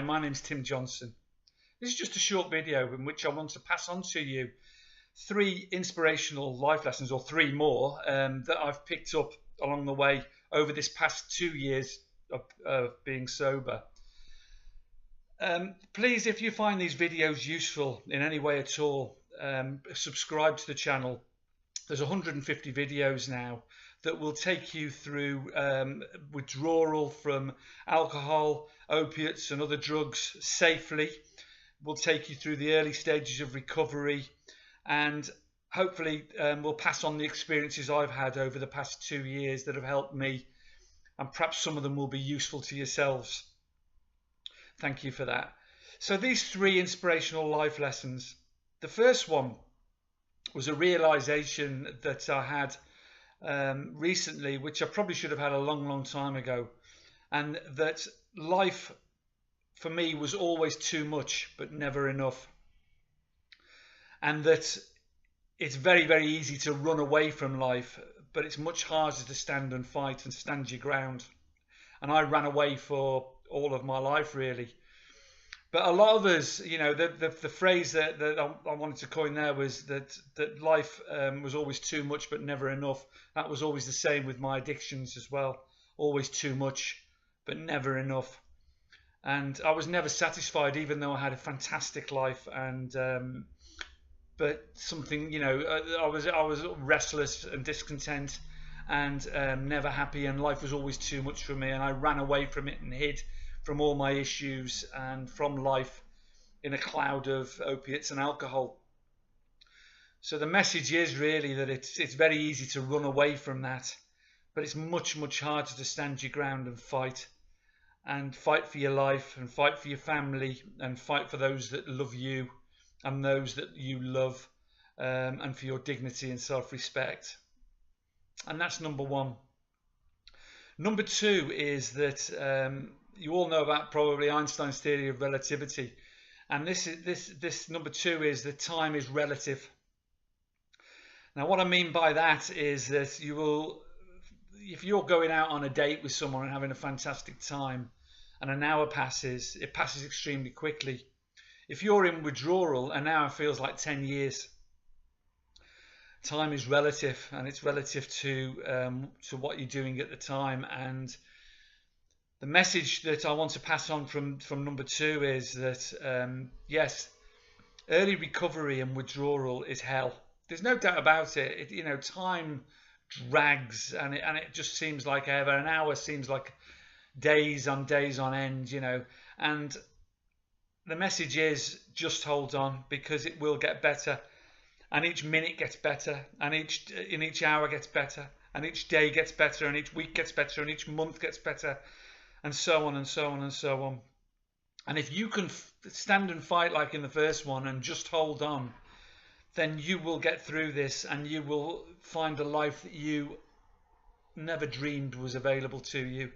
My name's Tim Johnson. This is just a short video in which I want to pass on to you 3 inspirational life lessons, or 3 more, that I've picked up along the way over this past 2 years of being sober. Please, if you find these videos useful in any way at all, subscribe to the channel. There's 150 videos now that will take you through withdrawal from alcohol, opiates and other drugs safely. We'll take you through the early stages of recovery, and hopefully we'll pass on the experiences I've had over the past 2 years that have helped me, and perhaps some of them will be useful to yourselves. Thank you for that. So these 3 inspirational life lessons. The first one was a realization that I had recently, which I probably should have had a long time ago, and that life for me was always too much but never enough, and that it's very easy to run away from life, but it's much harder to stand and fight and stand your ground. And I ran away for all of my life, really. But a lot of us, you know, the phrase that I wanted to coin there was that life was always too much but never enough. That was always the same with my addictions as well. Always too much but never enough. And I was never satisfied, even though I had a fantastic life. And but something, you know, I was restless and discontent and never happy, and life was always too much for me, and I ran away from it and hid from all my issues and from life in a cloud of opiates and alcohol. So the message is really that it's very easy to run away from that, but it's much harder to stand your ground and fight for your life, and fight for your family, and fight for those that love you and those that you love, and for your dignity and self-respect. And that's number 1. Number 2 is that you all know about probably Einstein's theory of relativity, and this number 2 is that time is relative. Now, what I mean by that is that you will, if you're going out on a date with someone and having a fantastic time, and an hour passes, it passes extremely quickly. If you're in withdrawal, an hour feels like 10 years. Time is relative, and it's relative to what you're doing at the time. And the message that I want to pass on from number 2 is that yes, early recovery and withdrawal is hell. There's no doubt about it. You know, time drags, and it just seems like ever. An hour seems like days on end, you know. And the message is just hold on, because it will get better, and each minute gets better, and each hour gets better, and each day gets better, and each week gets better, and each month gets better, and so on and so on and so on. And if you can stand and fight like in the first one and just hold on, then you will get through this, and you will find a life that you never dreamed was available to you.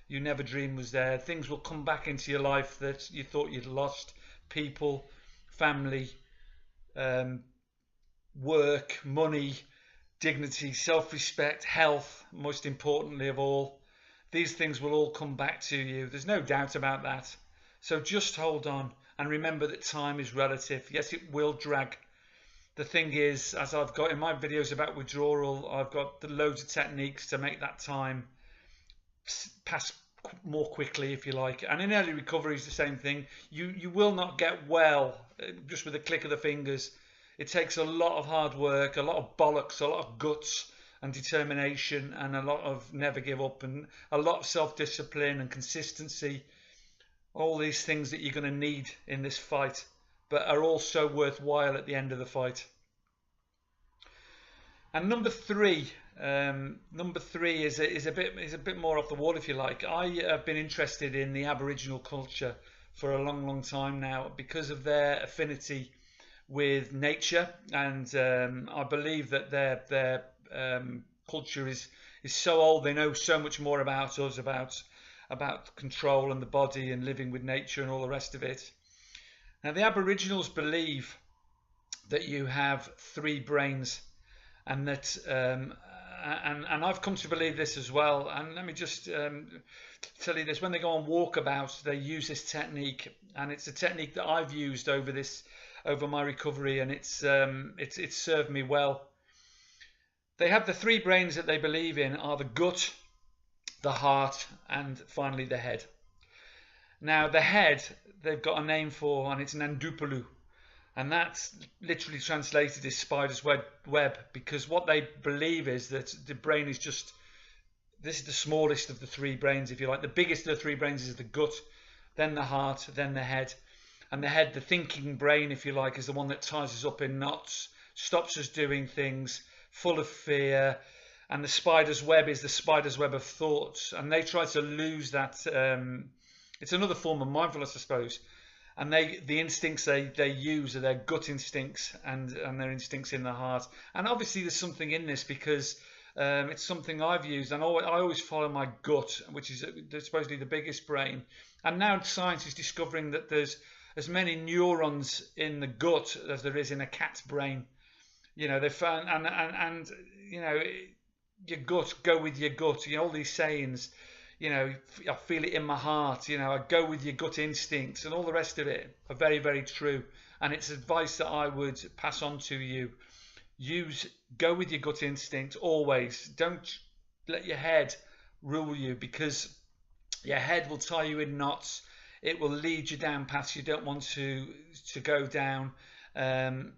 You never dreamed was there. Things will come back into your life that you thought you'd lost. People, family, work, money, dignity, self-respect, health, most importantly of all. These things will all come back to you. There's no doubt about that. So just hold on, and remember that time is relative. Yes, it will drag. The thing is, as I've got in my videos about withdrawal, I've got loads of techniques to make that time pass more quickly, if you like. And in early recovery is the same thing. You will not get well just with a click of the fingers. It takes a lot of hard work, a lot of bollocks, a lot of guts and determination, and a lot of never give up, and a lot of self-discipline and consistency. All these things that you're going to need in this fight, but are also worthwhile at the end of the fight. And number 3 is a bit more off the wall, if you like. I have been interested in the Aboriginal culture for a long time now, because of their affinity with nature, and I believe that their culture is so old. They know so much more about us, about control and the body and living with nature and all the rest of it. Now, the Aboriginals believe that you have 3 brains, and that and I've come to believe this as well. And let me just tell you this: when they go on walkabouts, they use this technique, and it's a technique that I've used over my recovery, and it's served me well. They have the three brains that they believe in are the gut, the heart, and finally the head. Now the head they've got a name for, and it's Nandupallu, and that's literally translated as spider's web, because what they believe is that the brain is just, this is the smallest of the three brains, if you like. The biggest of the three brains is the gut, then the heart, then the head. And the head, the thinking brain, if you like, is the one that ties us up in knots, stops us doing things, full of fear. And the spider's web is the spider's web of thoughts, and they try to lose that. It's another form of mindfulness, I suppose. And the instincts they use are their gut instincts and their instincts in the heart. And obviously there's something in this, because it's something I've used, and I always follow my gut, which is supposedly the biggest brain. And now science is discovering that there's as many neurons in the gut as there is in a cat's brain. You know, they found, and you know, your gut, go with your gut. You know, all these sayings. You know, I feel it in my heart, you know, I go with your gut instincts, and all the rest of it are very, very true. And it's advice that I would pass on to you. Go with your gut instinct always. Don't let your head rule you, because your head will tie you in knots. It will lead you down paths you don't want to go down. And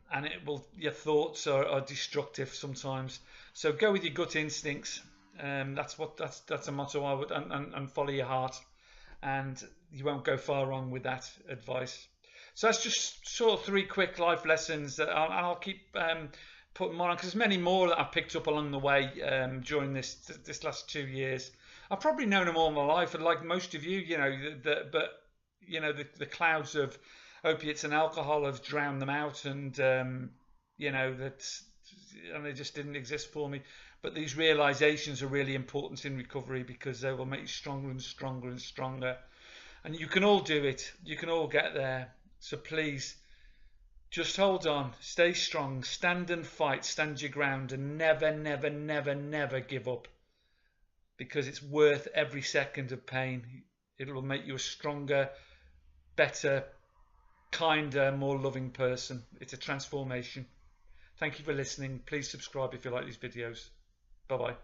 your thoughts are destructive sometimes. So go with your gut instincts. That's a motto I would, and follow your heart, and you won't go far wrong with that advice. So that's just sort of 3 quick life lessons that I'll keep putting more on, because there's many more that I've picked up along the way during this last 2 years. I've probably known them all my life, and like most of you, you know, but you know, the clouds of opiates and alcohol have drowned them out, and you know, and they just didn't exist for me. But these realizations are really important in recovery, because they will make you stronger and stronger and stronger. And you can all do it. You can all get there. So please, just hold on. Stay strong. Stand and fight. Stand your ground. And never, never, never, never give up. Because it's worth every second of pain. It will make you a stronger, better, kinder, more loving person. It's a transformation. Thank you for listening. Please subscribe if you like these videos. Bye-bye.